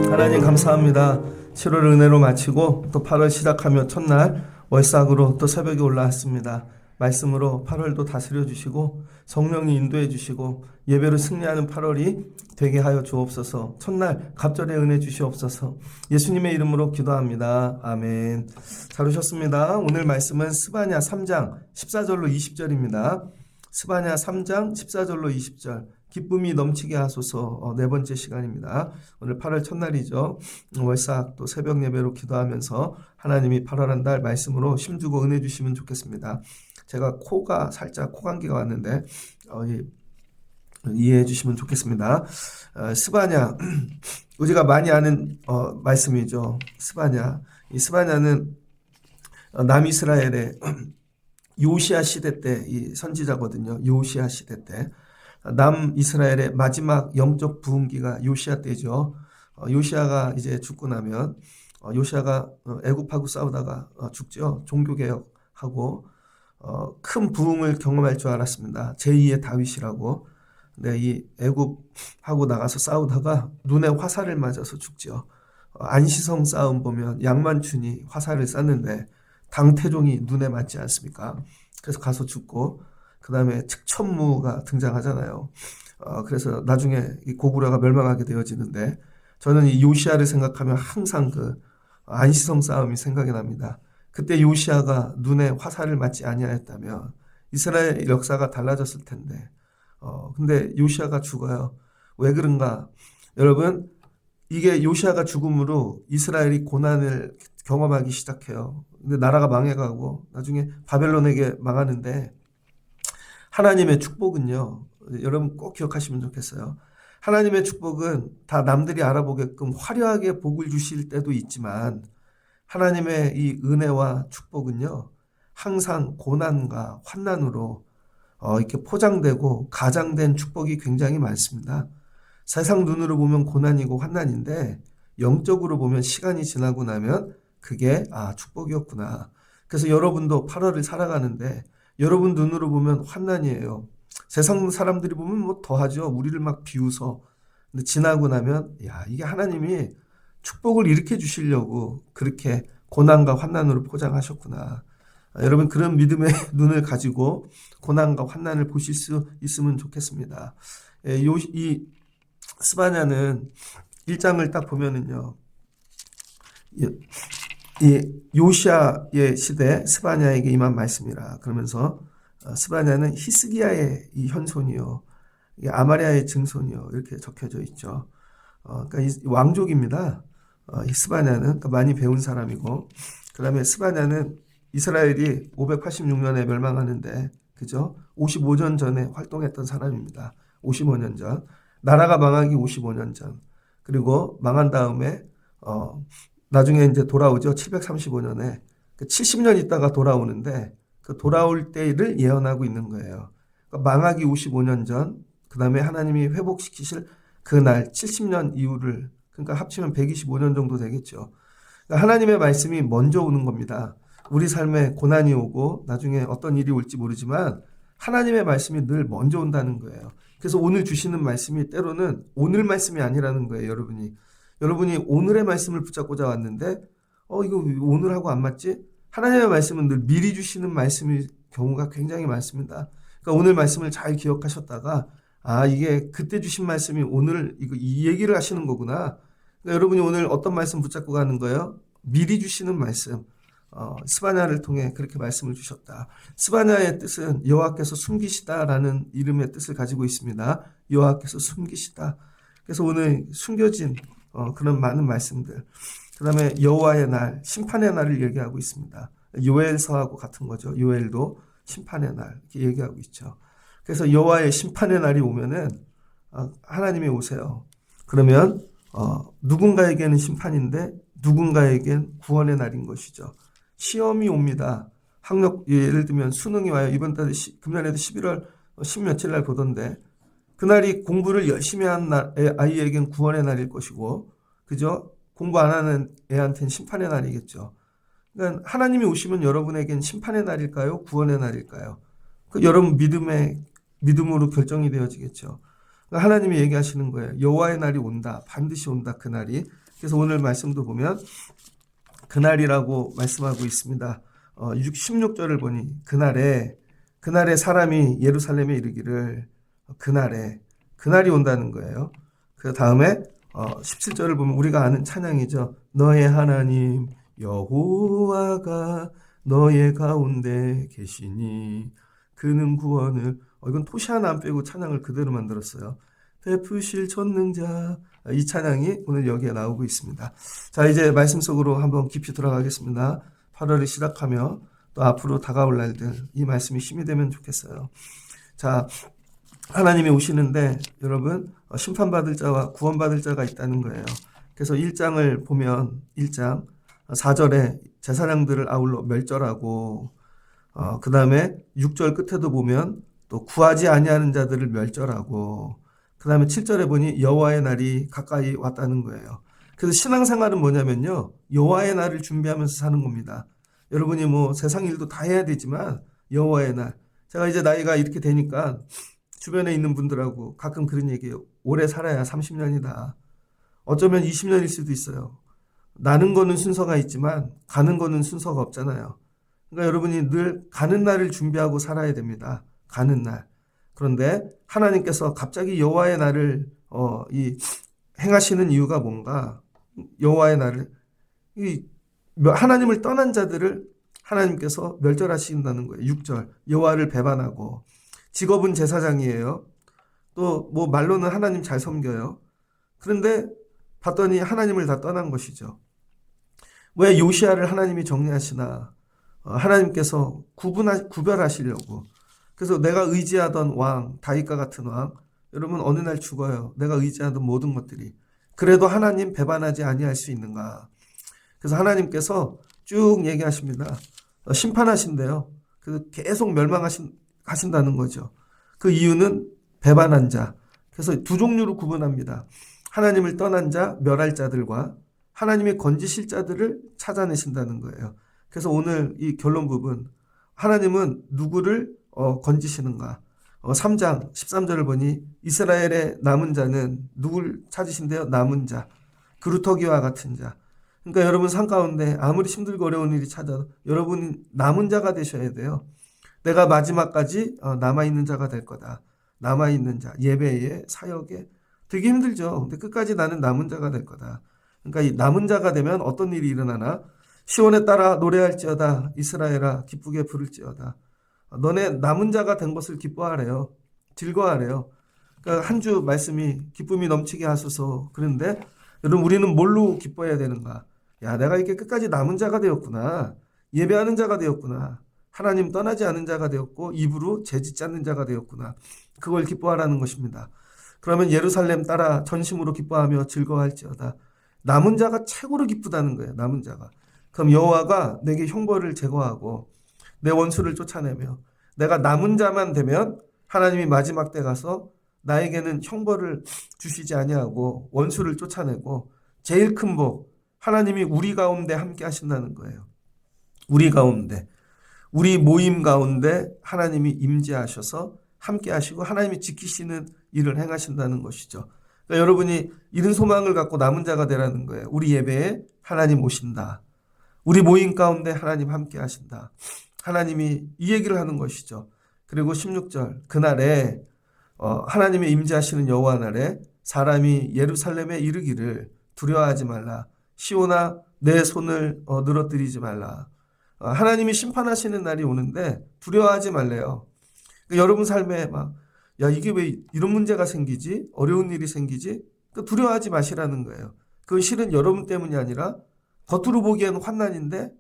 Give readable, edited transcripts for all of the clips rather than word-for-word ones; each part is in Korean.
하나님 감사합니다. 7월 은혜로 마치고 또 8월 시작하며 첫날 월삭으로 또 새벽에 올라왔습니다. 말씀으로 8월도 다스려 주시고 성령이 인도해 주시고 예배로 승리하는 8월이 되게 하여 주옵소서. 첫날 갑절의 은혜 주시옵소서. 예수님의 이름으로 기도합니다. 아멘. 잘 오셨습니다. 오늘 말씀은 스바냐 3장 14절로 20절입니다. 스바냐 3장 14절로 20절. 기쁨이 넘치게 하소서. 네 번째 시간입니다. 오늘 8월 첫날이죠. 월삭 또 새벽 예배로 기도하면서 하나님이 8월 한 달 말씀으로 힘주고 은혜 주시면 좋겠습니다. 제가 코가 살짝 코감기가 왔는데 이해해 주시면 좋겠습니다. 스바냐 우리가 많이 아는 말씀이죠. 스바냐. 이 스바냐는 남이스라엘의 요시야 시대 때 이 선지자거든요. 요시야 시대 때 남이스라엘의 마지막 영적 부흥기가 요시야 때죠. 요시야가 이제 죽고 나면 요시야가 애굽하고 싸우다가 죽죠. 종교개혁하고 큰 부흥을 경험할 줄 알았습니다. 제2의 다윗이라고. 근데 이 애굽하고 나가서 싸우다가 눈에 화살을 맞아서 죽죠. 안시성 싸움 보면 양만춘이 화살을 쐈는데 당태종이 눈에 맞지 않습니까? 그래서 가서 죽고 그 다음에 측천무가 등장하잖아요. 그래서 나중에 이 고구려가 멸망하게 되어지는데 저는 이 요시야를 생각하면 항상 그 안시성 싸움이 생각이 납니다. 그때 요시야가 눈에 화살을 맞지 아니하였다면 이스라엘 역사가 달라졌을 텐데 근데 요시야가 죽어요. 왜 그런가? 여러분 이게 요시야가 죽음으로 이스라엘이 고난을 경험하기 시작해요. 근데 나라가 망해가고 나중에 바벨론에게 망하는데 하나님의 축복은요. 여러분 꼭 기억하시면 좋겠어요. 하나님의 축복은 다 남들이 알아보게끔 화려하게 복을 주실 때도 있지만 하나님의 이 은혜와 축복은요. 항상 고난과 환난으로 이렇게 포장되고 가장된 축복이 굉장히 많습니다. 세상 눈으로 보면 고난이고 환난인데 영적으로 보면 시간이 지나고 나면 그게 축복이었구나. 그래서 여러분도 8월을 살아가는데 여러분 눈으로 보면 환난이에요. 세상 사람들이 보면 뭐 더하죠. 우리를 막 비웃어. 근데 지나고 나면 이게 하나님이 축복을 일으켜 주시려고 그렇게 고난과 환난으로 포장하셨구나. 여러분 그런 믿음의 눈을 가지고 고난과 환난을 보실 수 있으면 좋겠습니다. 이 스바냐는 1장을 딱 보면은요. 이 요시야의 시대 스바냐에게 임한 말씀이라 그러면서 스바냐는 히스기야의 이 현손이요, 아마리아의 증손이요 이렇게 적혀져 있죠. 그러니까 이 왕족입니다. 이 스바냐는 그러니까 많이 배운 사람이고, 그다음에 스바냐는 이스라엘이 586년에 멸망하는데 그죠? 55년 전에 활동했던 사람입니다. 55년 전 나라가 망하기 55년 전 그리고 망한 다음에 나중에 이제 돌아오죠. 735년에 70년 있다가 돌아오는데 그 돌아올 때를 예언하고 있는 거예요. 그러니까 망하기 55년 전, 그 다음에 하나님이 회복시키실 그날 70년 이후를, 그러니까 합치면 125년 정도 되겠죠. 그러니까 하나님의 말씀이 먼저 오는 겁니다. 우리 삶에 고난이 오고 나중에 어떤 일이 올지 모르지만 하나님의 말씀이 늘 먼저 온다는 거예요. 그래서 오늘 주시는 말씀이 때로는 오늘 말씀이 아니라는 거예요. 여러분이 오늘의 말씀을 붙잡고자 왔는데 이거 오늘하고 안 맞지? 하나님의 말씀은 늘 미리 주시는 말씀일 경우가 굉장히 많습니다. 그러니까 오늘 말씀을 잘 기억하셨다가 이게 그때 주신 말씀이 오늘 이 얘기를 하시는 거구나. 그러니까 여러분이 오늘 어떤 말씀 붙잡고 가는 거예요? 미리 주시는 말씀. 스바냐를 통해 그렇게 말씀을 주셨다. 스바냐의 뜻은 여호와께서 숨기시다라는 이름의 뜻을 가지고 있습니다. 여호와께서 숨기시다. 그래서 오늘 숨겨진 그런 많은 말씀들. 그 다음에 여호와의 날, 심판의 날을 얘기하고 있습니다. 요엘서하고 같은 거죠. 요엘도 심판의 날 이렇게 얘기하고 있죠. 그래서 여호와의 심판의 날이 오면은 하나님이 오세요. 그러면 누군가에게는 심판인데 누군가에겐 구원의 날인 것이죠. 시험이 옵니다. 학력 예를 들면 수능이 와요. 이번 달 금년에도 11월 10며칠 날 보던데 그날이 공부를 열심히 한 아이에겐 구원의 날일 것이고, 그죠? 공부 안 하는 애한테는 심판의 날이겠죠. 그러니까 하나님이 오시면 여러분에겐 심판의 날일까요? 구원의 날일까요? 그 여러분 믿음으로 결정이 되어지겠죠. 그러니까 하나님이 얘기하시는 거예요. 여호와의 날이 온다. 반드시 온다. 그 날이. 그래서 오늘 말씀도 보면 그날이라고 말씀하고 있습니다. 16절을 보니 그날에 사람이 예루살렘에 이르기를 그날이 온다는 거예요. 그 다음에 17절을 보면 우리가 아는 찬양이죠. 너의 하나님 여호와가 너의 가운데 계시니 그는 구원을 이건 토시 하나 안 빼고 찬양을 그대로 만들었어요. 베푸실 전능자 이 찬양이 오늘 여기에 나오고 있습니다. 자, 이제 말씀 속으로 한번 깊이 들어가겠습니다. 8월을 시작하며 또 앞으로 다가올 날들 이 말씀이 힘이 되면 좋겠어요. 자, 하나님이 오시는데 여러분 심판받을 자와 구원받을 자가 있다는 거예요. 그래서 1장을 보면 1장 4절에 제사장들을 아울러 멸절하고 그 다음에 6절 끝에도 보면 또 구하지 아니하는 자들을 멸절하고 그 다음에 7절에 보니 여호와의 날이 가까이 왔다는 거예요. 그래서 신앙생활은 뭐냐면요. 여호와의 날을 준비하면서 사는 겁니다. 여러분이 뭐 세상 일도 다 해야 되지만 여호와의 날. 제가 이제 나이가 이렇게 되니까 주변에 있는 분들하고 가끔 그런 얘기해요. 오래 살아야 30년이다. 어쩌면 20년일 수도 있어요. 나는 거는 순서가 있지만 가는 거는 순서가 없잖아요. 그러니까 여러분이 늘 가는 날을 준비하고 살아야 됩니다. 가는 날. 그런데 하나님께서 갑자기 여호와의 날을 행하시는 이유가 뭔가? 여호와의 날을 하나님을 떠난 자들을 하나님께서 멸절하신다는 거예요. 6절 여호와를 배반하고 직업은 제사장이에요. 또 뭐 말로는 하나님 잘 섬겨요. 그런데 봤더니 하나님을 다 떠난 것이죠. 왜 요시야를 하나님이 정리하시나? 하나님께서 구별하시려고. 그래서 내가 의지하던 왕, 다윗과 같은 왕, 여러분 어느 날 죽어요. 내가 의지하던 모든 것들이. 그래도 하나님 배반하지 아니할 수 있는가? 그래서 하나님께서 쭉 얘기하십니다. 심판하신대요. 그래서 계속 멸망하신다는 거죠. 그 이유는 배반한 자. 그래서 두 종류로 구분합니다. 하나님을 떠난 자, 멸할 자들과 하나님의 건지실 자들을 찾아내신다는 거예요. 그래서 오늘 이 결론 부분, 하나님은 누구를 건지시는가? 3장 13절을 보니 이스라엘의 남은 자는 누굴 찾으신대요? 남은 자, 그루터기와 같은 자. 그러니까 여러분 삶 가운데 아무리 힘들고 어려운 일이 찾아도 여러분이 남은 자가 되셔야 돼요. 내가 마지막까지 남아있는 자가 될 거다. 남아있는 자, 예배에, 사역에. 되게 힘들죠. 근데 끝까지 나는 남은 자가 될 거다. 그러니까 이 남은 자가 되면 어떤 일이 일어나나? 시온에 따라 노래할지어다. 이스라엘아 기쁘게 부를지어다. 너네 남은 자가 된 것을 기뻐하래요. 즐거워하래요. 그러니까 한 주 말씀이 기쁨이 넘치게 하소서. 그런데 여러분 우리는 뭘로 기뻐해야 되는가? 야, 내가 이렇게 끝까지 남은 자가 되었구나. 예배하는 자가 되었구나. 하나님 떠나지 않은 자가 되었고 입으로 죄짓지 않는 자가 되었구나. 그걸 기뻐하라는 것입니다. 그러면 예루살렘 따라 전심으로 기뻐하며 즐거워할지어다. 남은 자가 최고로 기쁘다는 거예요. 남은 자가. 그럼 여호와가 내게 형벌을 제거하고 내 원수를 쫓아내며 내가 남은 자만 되면 하나님이 마지막 때 가서 나에게는 형벌을 주시지 아니하고 원수를 쫓아내고 제일 큰 복 하나님이 우리 가운데 함께 하신다는 거예요. 우리 가운데 우리 모임 가운데 하나님이 임재하셔서 함께 하시고 하나님이 지키시는 일을 행하신다는 것이죠. 그러니까 여러분이 이런 소망을 갖고 남은 자가 되라는 거예요. 우리 예배에 하나님 오신다. 우리 모임 가운데 하나님 함께 하신다. 하나님이 이 얘기를 하는 것이죠. 그리고 16절 그날에 하나님의 임재하시는 여호와 날에 사람이 예루살렘에 이르기를 두려워하지 말라. 시온아 내 손을 늘어뜨리지 말라. 하나님이 심판하시는 날이 오는데 두려워하지 말래요. 그러니까 여러분 삶에 야 이게 왜 이런 문제가 생기지? 어려운 일이 생기지? 그러니까 두려워하지 마시라는 거예요. 그건 실은 여러분 때문이 아니라 겉으로 보기에는 환난인데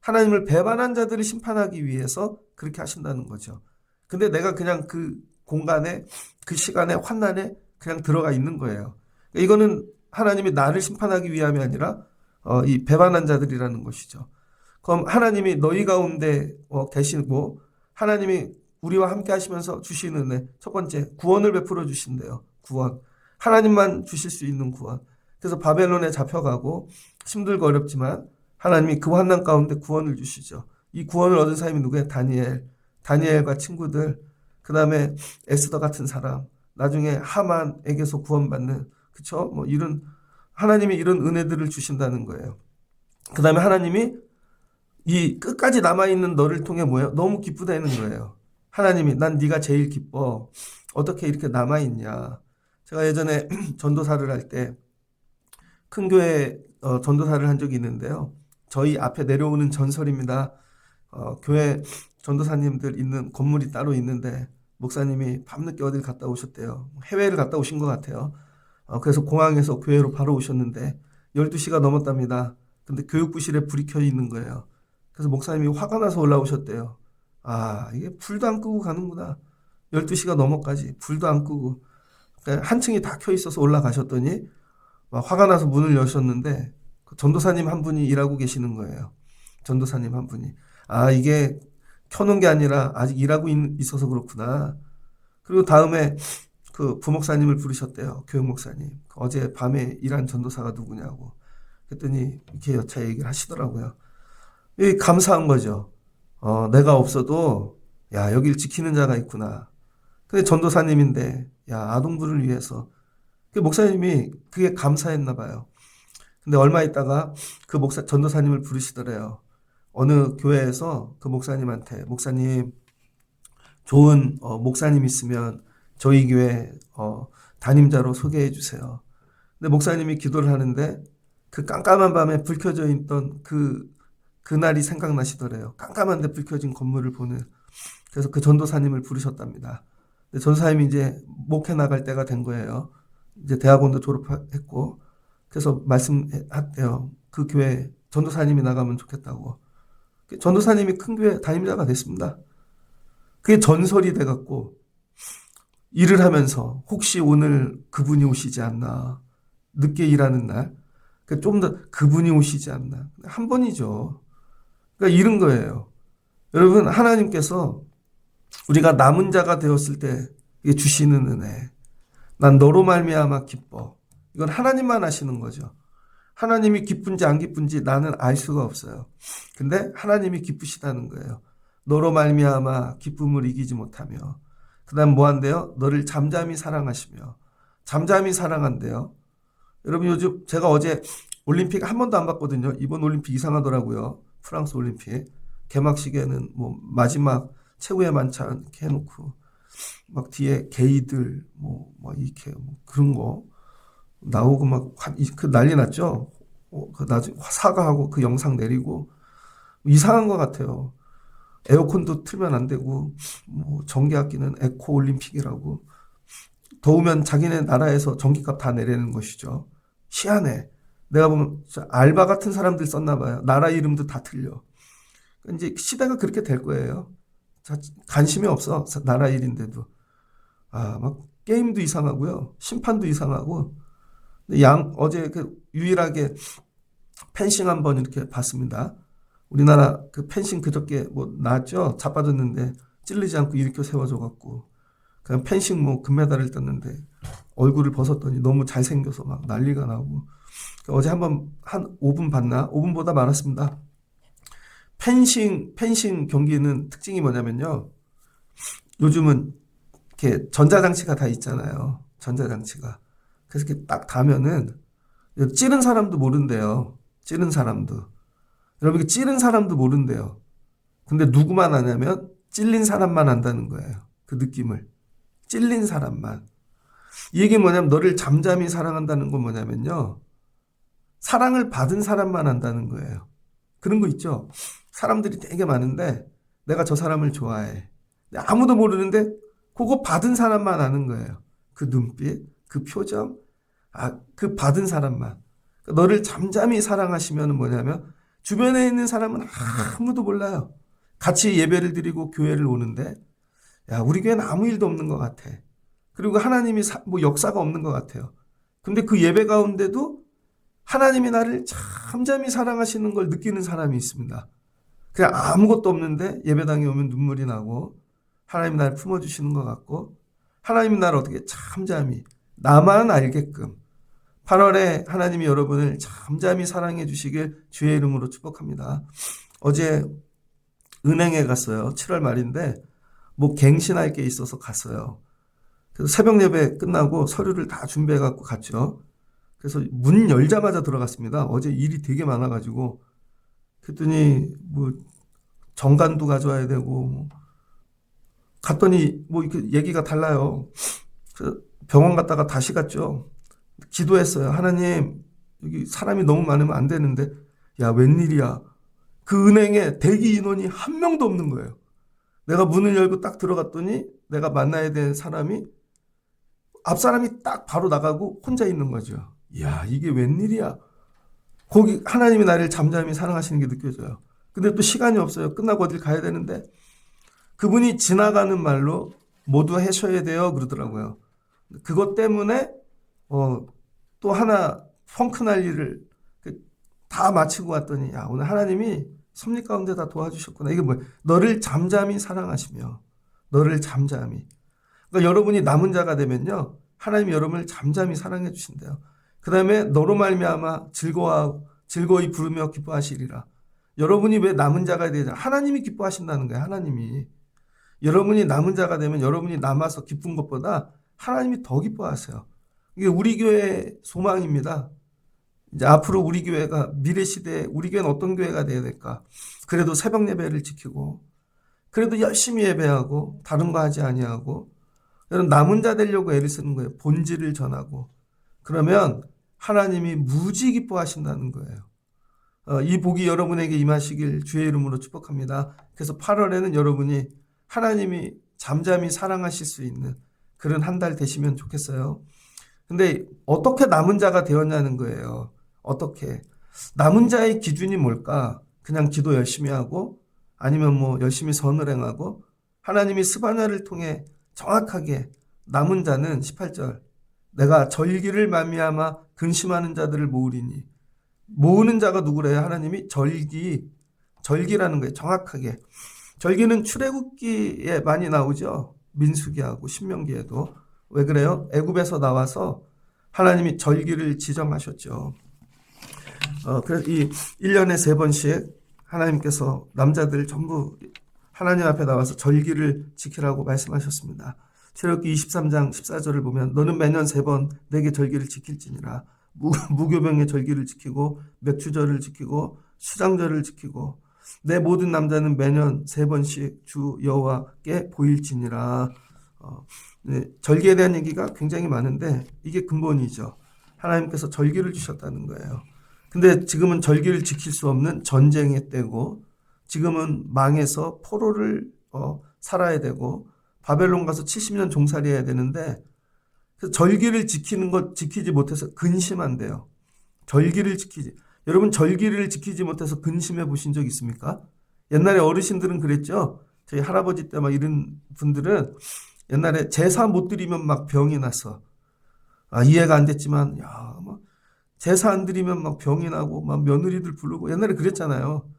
하나님을 배반한 자들을 심판하기 위해서 그렇게 하신다는 거죠. 근데 내가 그냥 그 공간에 그 시간에 환난에 그냥 들어가 있는 거예요. 이거는 하나님이 나를 심판하기 위함이 아니라 이 배반한 자들이라는 것이죠. 그럼 하나님이 너희 가운데 계시고 하나님이 우리와 함께 하시면서 주시는 은혜 첫 번째 구원을 베풀어 주신대요. 구원. 하나님만 주실 수 있는 구원. 그래서 바벨론에 잡혀가고 힘들고 어렵지만 하나님이 그 환난 가운데 구원을 주시죠. 이 구원을 얻은 사람이 누구예요? 다니엘과 친구들, 그 다음에 에스더 같은 사람, 나중에 하만에게서 구원받는, 그쵸? 뭐 이런, 하나님이 이런 은혜들을 주신다는 거예요. 그 다음에 하나님이 이 끝까지 남아있는 너를 통해 뭐예요? 너무 기쁘다는 거예요. 하나님이 난 네가 제일 기뻐. 어떻게 이렇게 남아있냐. 제가 예전에 전도사를 할 때 큰 교회 전도사를 한 적이 있는데요. 저희 앞에 내려오는 전설입니다. 교회 전도사님들 있는 건물이 따로 있는데 목사님이 밤늦게 어딜 갔다 오셨대요. 해외를 갔다 오신 것 같아요. 그래서 공항에서 교회로 바로 오셨는데 12시가 넘었답니다. 근데 교육부실에 불이 켜 있는 거예요. 그래서 목사님이 화가 나서 올라오셨대요. 아, 이게 불도 안 끄고 가는구나. 12시가 넘어까지 불도 안 끄고. 그러니까 한 층이 다 켜 있어서 올라가셨더니 막 화가 나서 문을 여셨는데 전도사님 한 분이 일하고 계시는 거예요. 전도사님 한 분이. 아, 이게 켜놓은 게 아니라 아직 일하고 있어서 그렇구나. 그리고 다음에 그 부목사님을 부르셨대요. 교육 목사님. 어제 밤에 일한 전도사가 누구냐고. 그랬더니 이렇게 여차 얘기를 하시더라고요. 이 감사한 거죠. 내가 없어도 야, 여길 지키는 자가 있구나. 근데 전도사님인데 야, 아동들을 위해서 그 목사님이 그게 감사했나 봐요. 근데 얼마 있다가 그 전도사님을 부르시더래요. 어느 교회에서 그 목사님한테 목사님 좋은 목사님 있으면 저희 교회 담임자로 소개해 주세요. 근데 목사님이 기도를 하는데 그 깜깜한 밤에 불 켜져 있던 그날이 생각나시더래요. 깜깜한데 불 켜진 건물을 보는. 그래서 그 전도사님을 부르셨답니다. 근데 전도사님이 이제 목회 나갈 때가 된 거예요. 이제 대학원도 졸업했고, 그래서 말씀했대요. 그 교회 전도사님이 나가면 좋겠다고. 전도사님이 큰 교회 담임자가 됐습니다. 그게 전설이 돼갖고 일을 하면서 혹시 오늘 그분이 오시지 않나, 늦게 일하는 날 좀 더 그분이 오시지 않나, 한 번이죠. 그러니까 이런 거예요. 여러분, 하나님께서 우리가 남은 자가 되었을 때 주시는 은혜, 난 너로 말미암아 기뻐. 이건 하나님만 아시는 거죠. 하나님이 기쁜지 안 기쁜지 나는 알 수가 없어요. 근데 하나님이 기쁘시다는 거예요. 너로 말미암아 기쁨을 이기지 못하며, 그다음 뭐 한대요? 너를 잠잠히 사랑하시며. 잠잠히 사랑한대요. 여러분, 요즘 제가 어제 올림픽 한 번도 안 봤거든요. 이번 올림픽 이상하더라고요. 프랑스 올림픽 개막식에는 뭐 마지막 최후의 만찬 이렇게 해놓고 막 뒤에 게이들 막 이렇게 그런 거 나오고 막 그 난리 났죠. 그 나중에 사과하고 그 영상 내리고 이상한 것 같아요. 에어컨도 틀면 안 되고 뭐 전기악기는 에코 올림픽이라고, 더우면 자기네 나라에서 전기값 다 내리는 것이죠. 희한해. 내가 보면 알바 같은 사람들 썼나 봐요. 나라 이름도 다 틀려. 이제 시대가 그렇게 될 거예요. 관심이 없어. 나라 일인데도. 막 게임도 이상하고요. 심판도 이상하고. 어제 유일하게 펜싱 한번 이렇게 봤습니다. 우리나라 그 펜싱 그저께 나왔죠? 자빠졌는데 찔리지 않고 일으켜 세워줘갖고. 그냥 펜싱 금메달을 땄는데 얼굴을 벗었더니 너무 잘생겨서 막 난리가 나고. 어제 한 5분 봤나? 5분보다 많았습니다. 펜싱 경기는 특징이 뭐냐면요. 요즘은 이렇게 전자장치가 다 있잖아요. 전자장치가. 그래서 이렇게 딱 다면은 찌른 사람도 모른대요. 찌른 사람도. 여러분, 찌른 사람도 모른대요. 근데 누구만 아냐면 찔린 사람만 안다는 거예요. 그 느낌을. 찔린 사람만. 이 얘기는 뭐냐면 너를 잠잠히 사랑한다는 건 뭐냐면요. 사랑을 받은 사람만 안다는 거예요. 그런 거 있죠. 사람들이 되게 많은데 내가 저 사람을 좋아해. 아무도 모르는데 그거 받은 사람만 아는 거예요. 그 눈빛, 그 표정, 그 받은 사람만. 너를 잠잠히 사랑하시면 뭐냐면 주변에 있는 사람은 아무도 몰라요. 같이 예배를 드리고 교회를 오는데 야, 우리 교회는 아무 일도 없는 것 같아. 그리고 하나님이 역사가 없는 것 같아요. 근데 그 예배 가운데도 하나님이 나를 잠잠히 사랑하시는 걸 느끼는 사람이 있습니다. 그냥 아무것도 없는데 예배당에 오면 눈물이 나고 하나님이 나를 품어주시는 것 같고 하나님이 나를 어떻게 잠잠히 나만 알게끔 8월에 하나님이 여러분을 잠잠히 사랑해 주시길 주의 이름으로 축복합니다. 어제 은행에 갔어요. 7월 말인데 뭐 갱신할 게 있어서 갔어요. 그래서 새벽 예배 끝나고 서류를 다 준비해 갖고 갔죠. 그래서 문 열자마자 들어갔습니다. 어제 일이 되게 많아가지고 그랬더니 뭐 정관도 가져와야 되고 뭐 갔더니 뭐 이렇게 얘기가 달라요. 그래서 병원 갔다가 다시 갔죠. 기도했어요. 하나님, 여기 사람이 너무 많으면 안 되는데, 야, 웬일이야. 그 은행에 대기 인원이 한 명도 없는 거예요. 내가 문을 열고 딱 들어갔더니 내가 만나야 되는 사람이 앞 사람이 딱 바로 나가고 혼자 있는 거죠. 야, 이게 웬일이야. 거기 하나님이 나를 잠잠히 사랑하시는 게 느껴져요. 근데 또 시간이 없어요. 끝나고 어딜 가야 되는데 그분이 지나가는 말로 모두 하셔야 돼요 그러더라고요. 그것 때문에 또 하나 펑크날 일을 다 마치고 왔더니 야, 오늘 하나님이 섭리 가운데 다 도와주셨구나. 이게 뭐예요? 너를 잠잠히 사랑하시며 너를 잠잠히. 그러니까 여러분이 남은 자가 되면요. 하나님이 여러분을 잠잠히 사랑해 주신대요. 그 다음에 너로 말미암아 즐거이 부르며 기뻐하시리라. 여러분이 왜 남은 자가 되냐? 하나님이 기뻐하신다는 거예요. 하나님이. 여러분이 남은 자가 되면 여러분이 남아서 기쁜 것보다 하나님이 더 기뻐하세요. 이게 우리 교회의 소망입니다. 이제 앞으로 우리 교회가 미래 시대에 우리 교회는 어떤 교회가 되어야 될까? 그래도 새벽 예배를 지키고 그래도 열심히 예배하고 다른 거 하지 아니하고 여러분 남은 자 되려고 애를 쓰는 거예요. 본질을 전하고 그러면 하나님이 무지 기뻐하신다는 거예요. 이 복이 여러분에게 임하시길 주의 이름으로 축복합니다. 그래서 8월에는 여러분이 하나님이 잠잠히 사랑하실 수 있는 그런 한 달 되시면 좋겠어요. 근데 어떻게 남은 자가 되었냐는 거예요. 어떻게? 남은 자의 기준이 뭘까? 그냥 기도 열심히 하고 아니면 뭐 열심히 선을 행하고 하나님이 스바냐를 통해 정확하게 남은 자는 18절 내가 절기를 말미암아 근심하는 자들을 모으리니 모으는 자가 누구래요? 하나님이 절기라는 거예요. 정확하게. 절기는 출애굽기에 많이 나오죠. 민수기하고 신명기에도. 왜 그래요? 애굽에서 나와서 하나님이 절기를 지정하셨죠. 그래서 이 1년에 3번씩 하나님께서 남자들 전부 하나님 앞에 나와서 절기를 지키라고 말씀하셨습니다. 출애굽기 23장 14절을 보면 너는 매년 3번 내게 절기를 지킬지니라. 무교병의 절기를 지키고 맥주절을 지키고 수장절을 지키고 내 모든 남자는 매년 3번씩 주 여호와께 보일지니라. 네, 절기에 대한 얘기가 굉장히 많은데 이게 근본이죠. 하나님께서 절기를 주셨다는 거예요. 근데 지금은 절기를 지킬 수 없는 전쟁의 때고 지금은 망해서 포로를 살아야 되고 바벨론 가서 70년 종살이 해야 되는데 그래서 절기를 지키는 것 지키지 못해서 근심한대요. 여러분 절기를 지키지 못해서 근심해 보신 적 있습니까? 옛날에 어르신들은 그랬죠. 저희 할아버지 때 막 이런 분들은 옛날에 제사 못 드리면 막 병이 나서 이해가 안 됐지만 막 제사 안 드리면 막 병이 나고 막 며느리들 부르고 옛날에 그랬잖아요.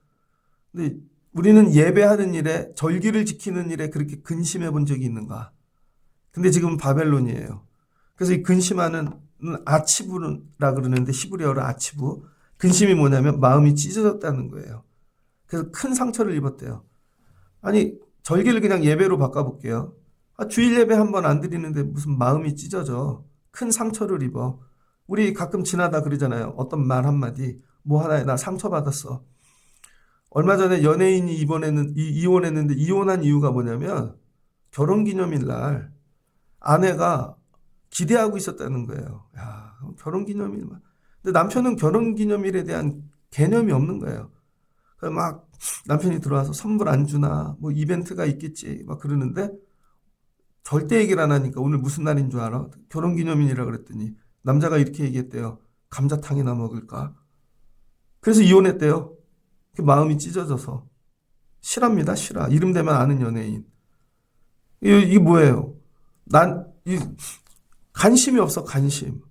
근데 우리는 예배하는 일에 절기를 지키는 일에 그렇게 근심해 본 적이 있는가? 근데 지금 바벨론이에요. 그래서 이 근심하는 아치부라 그러는데 히브리어로 아치부. 근심이 뭐냐면 마음이 찢어졌다는 거예요. 그래서 큰 상처를 입었대요. 아니 절기를 그냥 예배로 바꿔볼게요. 주일 예배 한 번 안 드리는데 무슨 마음이 찢어져. 큰 상처를 입어. 우리 가끔 지나다 그러잖아요. 어떤 말 한마디 뭐 하나에 나 상처받았어. 얼마 전에 연예인이 이혼했는데 이혼한 이유가 뭐냐면 결혼기념일 날 아내가 기대하고 있었다는 거예요. 야, 결혼기념일만. 근데 남편은 결혼기념일에 대한 개념이 없는 거예요. 그래서 막 남편이 들어와서 선물 안 주나 뭐 이벤트가 있겠지 막 그러는데 절대 얘기를 안 하니까 오늘 무슨 날인 줄 알아? 결혼기념일이라 그랬더니 남자가 이렇게 얘기했대요. 감자탕이나 먹을까? 그래서 이혼했대요. 그 마음이 찢어져서. 실화입니다. 실화. 이름 되면 아는 연예인. 이게 뭐예요? 관심이 없어. 관심.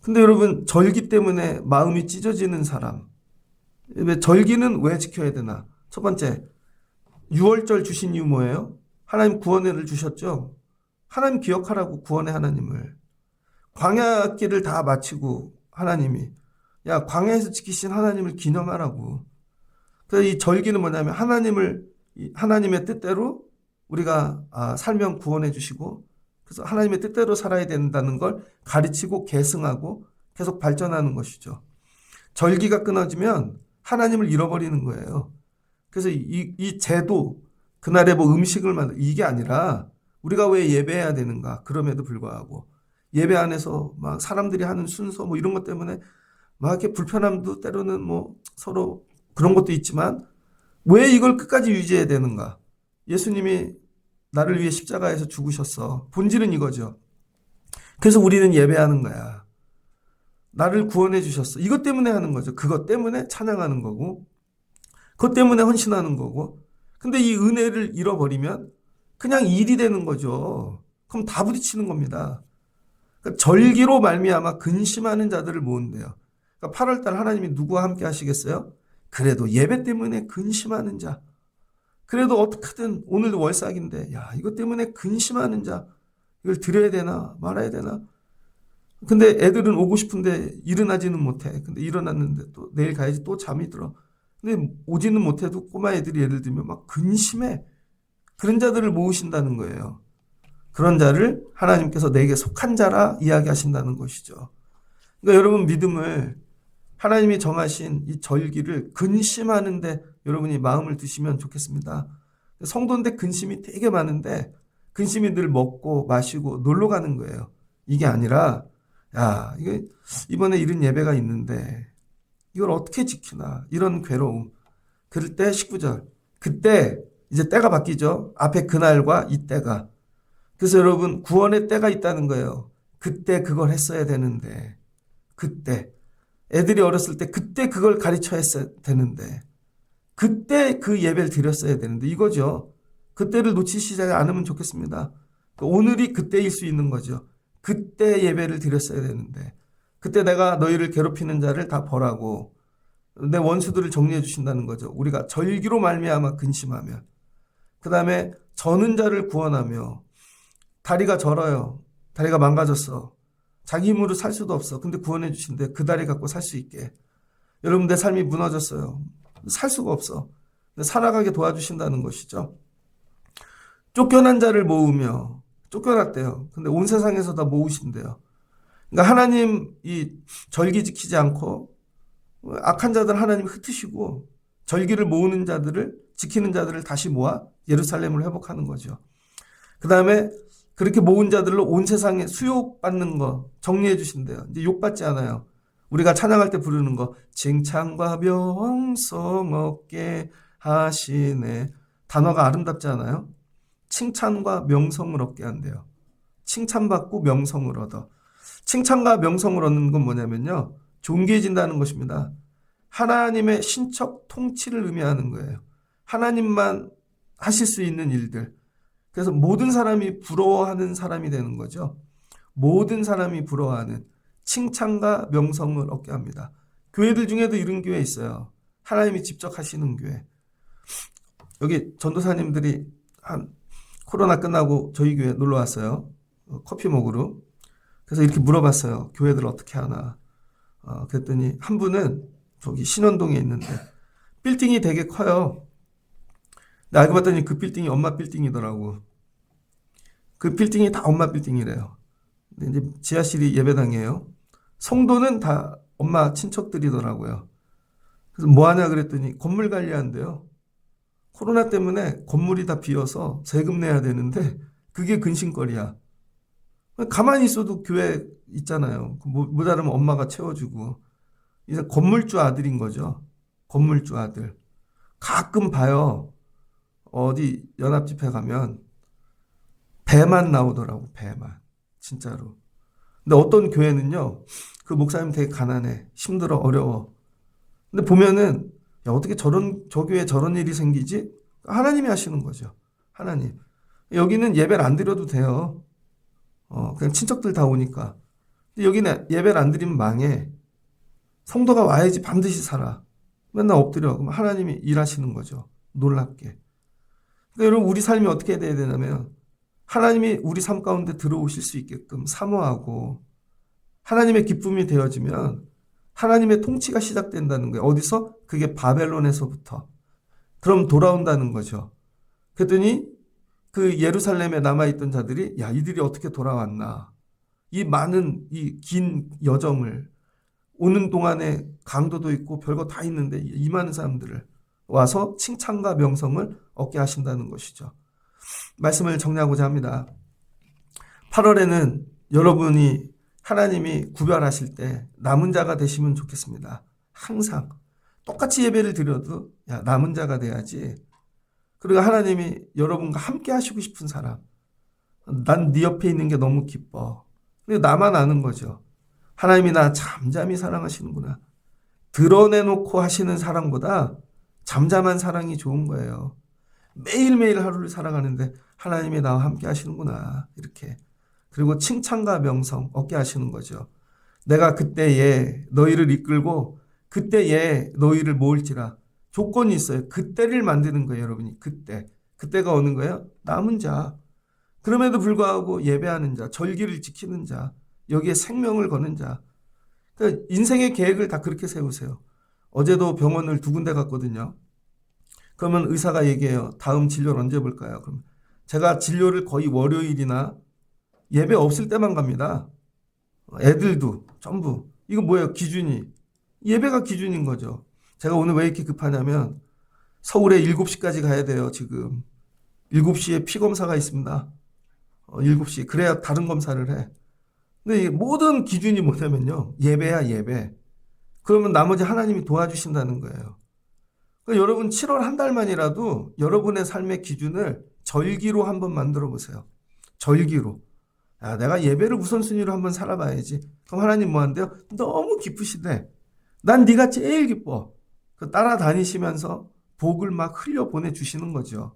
근데 여러분 절기 때문에 마음이 찢어지는 사람. 절기는 왜 지켜야 되나? 첫 번째 6월절 주신 이유 뭐예요? 하나님 구원을 주셨죠. 하나님 기억하라고 구원의 하나님을. 광야길을 다 마치고 하나님이 야 광야에서 지키신 하나님을 기념하라고. 그래서 이 절기는 뭐냐면 하나님의 뜻대로 우리가 살면 구원해 주시고 그래서 하나님의 뜻대로 살아야 된다는 걸 가르치고 계승하고 계속 발전하는 것이죠. 절기가 끊어지면 하나님을 잃어버리는 거예요. 그래서 이 제도 그날에 뭐 음식을 이게 아니라 우리가 왜 예배해야 되는가? 그럼에도 불구하고 예배 안에서 막 사람들이 하는 순서 뭐 이런 것 때문에 막 이렇게 불편함도 때로는 뭐 서로 그런 것도 있지만 왜 이걸 끝까지 유지해야 되는가? 예수님이 나를 위해 십자가에서 죽으셨어. 본질은 이거죠. 그래서 우리는 예배하는 거야. 나를 구원해 주셨어. 이것 때문에 하는 거죠. 그것 때문에 찬양하는 거고 그것 때문에 헌신하는 거고. 근데 이 은혜를 잃어버리면 그냥 일이 되는 거죠. 그럼 다 부딪히는 겁니다. 그러니까 절기로 말미암아 근심하는 자들을 모은대요. 그러니까 8월 달 하나님이 누구와 함께 하시겠어요? 그래도 예배 때문에 근심하는 자. 그래도 어떻게든 오늘도 월삭인데 야 이것 때문에 근심하는 자. 이걸 드려야 되나 말아야 되나. 근데 애들은 오고 싶은데 일어나지는 못해. 근데 일어났는데 또 내일 가야지 또 잠이 들어. 근데 오지는 못해도 꼬마 애들이 예를 들면 막 근심해. 그런 자들을 모으신다는 거예요. 그런 자를 하나님께서 내게 속한 자라 이야기하신다는 것이죠. 그러니까 여러분 믿음을 하나님이 정하신 이 절기를 근심하는데 여러분이 마음을 두시면 좋겠습니다. 성도인데 근심이 되게 많은데 근심이 늘 먹고 마시고 놀러 가는 거예요. 이게 아니라 야 이게 이번에 이런 예배가 있는데 이걸 어떻게 지키나 이런 괴로움. 그럴 때 19절 그때 이제 때가 바뀌죠. 앞에 그날과 이 때가. 그래서 여러분 구원의 때가 있다는 거예요. 그때 그걸 했어야 되는데 그때 애들이 어렸을 때 그때 그걸 가르쳐 했어야 되는데 그때 그 예배를 드렸어야 되는데 이거죠. 그때를 놓치시지 않으면 좋겠습니다. 오늘이 그때일 수 있는 거죠. 그때 예배를 드렸어야 되는데 그때 내가 너희를 괴롭히는 자를 다 벌하고 내 원수들을 정리해 주신다는 거죠. 우리가 절기로 말미암아 근심하면 그 다음에 저는 자를 구원하며 다리가 절어요. 다리가 망가졌어. 자기 힘으로 살 수도 없어. 근데 구원해 주신대. 그 다리 갖고 살 수 있게. 여러분 내 삶이 무너졌어요. 살 수가 없어. 살아가게 도와주신다는 것이죠. 쫓겨난 자를 모으며 쫓겨났대요. 근데 온 세상에서 다 모으신대요. 그러니까 하나님 이 절기 지키지 않고 악한 자들 하나님 흩으시고 절기를 모으는 자들을 지키는 자들을 다시 모아 예루살렘을 회복하는 거죠. 그 다음에 그렇게 모은 자들로 온 세상에 수욕받는 거 정리해 주신대요. 이제 욕받지 않아요. 우리가 찬양할 때 부르는 거 칭찬과 명성 얻게 하시네. 단어가 아름답지 않아요? 칭찬과 명성을 얻게 한대요. 칭찬받고 명성을 얻어. 칭찬과 명성을 얻는 건 뭐냐면요. 존귀해진다는 것입니다. 하나님의 신적 통치를 의미하는 거예요. 하나님만 하실 수 있는 일들. 그래서 모든 사람이 부러워하는 사람이 되는 거죠. 모든 사람이 부러워하는 칭찬과 명성을 얻게 합니다. 교회들 중에도 이런 교회 있어요. 하나님이 직접 하시는 교회. 여기 전도사님들이 한 코로나 끝나고 저희 교회 놀러 왔어요. 커피 먹으러. 그래서 이렇게 물어봤어요. 교회들 어떻게 하나. 그랬더니 한 분은 저기 신원동에 있는데 빌딩이 되게 커요. 근데 알고 봤더니 그 빌딩이 엄마 빌딩이더라고. 그 빌딩이 다 엄마 빌딩이래요. 근데 이제 지하실이 예배당이에요. 성도는 다 엄마 친척들이더라고요. 그래서 뭐 하냐 그랬더니 건물 관리한대요. 코로나 때문에 건물이 다 비어서 세금 내야 되는데 그게 근심거리야. 가만히 있어도 교회 있잖아요. 모자르면 엄마가 채워주고. 이제 건물주 아들인 거죠. 건물주 아들. 가끔 봐요. 어디 연합집회 가면 배만 나오더라고. 배만. 진짜로. 근데 어떤 교회는요. 그 목사님 되게 가난해. 힘들어. 어려워. 근데 보면은 야, 어떻게 저 교회에 저런 일이 생기지? 하나님이 하시는 거죠. 하나님. 여기는 예배를 안 드려도 돼요. 그냥 친척들 다 오니까. 근데 여기는 예배를 안 드리면 망해. 성도가 와야지 반드시 살아. 맨날 엎드려. 그럼 하나님이 일하시는 거죠. 놀랍게. 그러니까 여러분 우리 삶이 어떻게 돼야 되냐면 하나님이 우리 삶 가운데 들어오실 수 있게끔 사모하고 하나님의 기쁨이 되어지면 하나님의 통치가 시작된다는 거예요. 어디서? 그게 바벨론에서부터. 그럼 돌아온다는 거죠. 그랬더니 그 예루살렘에 남아있던 자들이 야, 이들이 어떻게 돌아왔나. 이 많은 이 긴 여정을 오는 동안에 강도도 있고 별거 다 있는데 이 많은 사람들을 와서 칭찬과 명성을 얻게 하신다는 것이죠. 말씀을 정리하고자 합니다. 8월에는 여러분이 하나님이 구별하실 때 남은 자가 되시면 좋겠습니다. 항상 똑같이 예배를 드려도 야, 남은 자가 돼야지. 그리고 하나님이 여러분과 함께 하시고 싶은 사람. 난 네 옆에 있는 게 너무 기뻐. 근데 나만 아는 거죠. 하나님이 나 잠잠히 사랑하시는구나. 드러내놓고 하시는 사랑보다 잠잠한 사랑이 좋은 거예요. 매일매일 하루를 살아가는데 하나님이 나와 함께 하시는구나. 이렇게. 그리고 칭찬과 명성 얻게 하시는 거죠. 내가 그때에 너희를 이끌고 그때에 너희를 모을지라. 조건이 있어요. 그때를 만드는 거예요, 여러분이. 그때가 오는 거예요. 남은 자. 그럼에도 불구하고 예배하는 자, 절기를 지키는 자, 여기에 생명을 거는 자. 그러니까 인생의 계획을 다 그렇게 세우세요. 어제도 병원을 2군데 갔거든요. 그러면 의사가 얘기해요. 다음 진료를 언제 볼까요? 그럼 제가 진료를 거의 월요일이나 예배 없을 때만 갑니다. 애들도 전부. 이거 뭐예요? 기준이. 예배가 기준인 거죠. 제가 오늘 왜 이렇게 급하냐면 서울에 7시까지 가야 돼요. 지금 7시에 피검사가 있습니다. 7시. 그래야 다른 검사를 해. 근데 이 모든 기준이 뭐냐면요. 예배야 예배. 그러면 나머지 하나님이 도와주신다는 거예요. 그러니까 여러분 7월 한 달만이라도 여러분의 삶의 기준을 절기로 한번 만들어 보세요. 절기로. 야, 내가 예배를 우선순위로 한번 살아봐야지. 그럼 하나님 뭐 한대요? 너무 기쁘시대. 난 네가 제일 기뻐. 따라다니시면서 복을 막 흘려 보내주시는 거죠.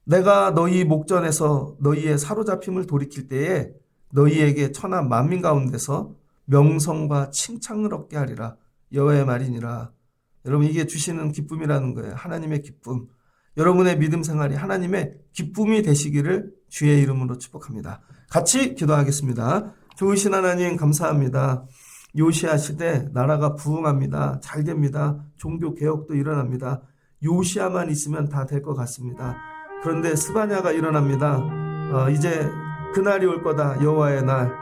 내가 너희 목전에서 너희의 사로잡힘을 돌이킬 때에 너희에게 천하 만민 가운데서 명성과 칭찬을 얻게 하리라. 여호와의 말이니라. 여러분 이게 주시는 기쁨이라는 거예요. 하나님의 기쁨. 여러분의 믿음 생활이 하나님의 기쁨이 되시기를 주의 이름으로 축복합니다. 같이 기도하겠습니다. 좋으신 하나님 감사합니다. 요시야 시대 나라가 부흥합니다. 잘 됩니다. 종교 개혁도 일어납니다. 요시야만 있으면 다 될 것 같습니다. 그런데 스바냐가 일어납니다. 이제 그날이 올 거다. 여호와의 날.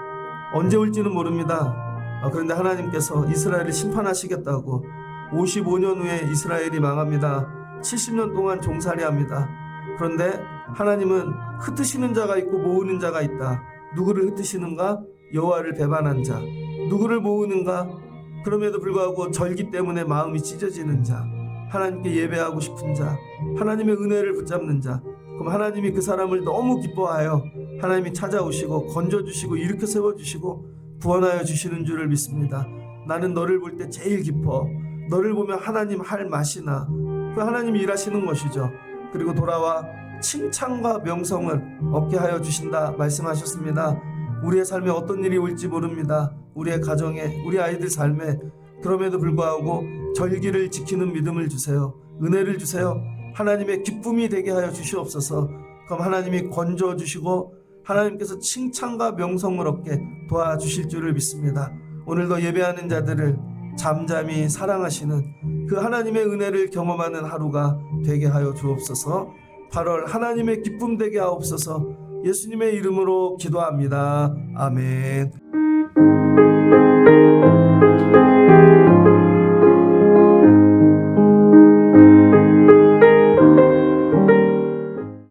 언제 올지는 모릅니다. 그런데 하나님께서 이스라엘을 심판하시겠다고 55년 후에 이스라엘이 망합니다. 70년 동안 종살이합니다. 그런데 하나님은 흩으시는 자가 있고 모으는 자가 있다. 누구를 흩으시는가? 여호와를 배반한 자. 누구를 모으는가? 그럼에도 불구하고 절기 때문에 마음이 찢어지는 자. 하나님께 예배하고 싶은 자. 하나님의 은혜를 붙잡는 자. 그럼 하나님이 그 사람을 너무 기뻐하여 하나님이 찾아오시고 건져주시고 일으켜 세워주시고 구원하여 주시는 줄을 믿습니다. 나는 너를 볼 때 제일 기뻐. 너를 보면 하나님 할 맛이 나. 그 하나님이 일하시는 것이죠. 그리고 돌아와 칭찬과 명성을 얻게 하여 주신다 말씀하셨습니다. 우리의 삶에 어떤 일이 올지 모릅니다. 우리의 가정에, 우리 아이들 삶에. 그럼에도 불구하고 절기를 지키는 믿음을 주세요. 은혜를 주세요. 하나님의 기쁨이 되게 하여 주시옵소서. 그럼 하나님이 건져주시고 하나님께서 칭찬과 명성을 얻게 도와주실 줄을 믿습니다. 오늘도 예배하는 자들을 잠잠히 사랑하시는 그 하나님의 은혜를 경험하는 하루가 되게 하여 주옵소서. 8월 하나님의 기쁨 되게 하옵소서. 예수님의 이름으로 기도합니다. 아멘.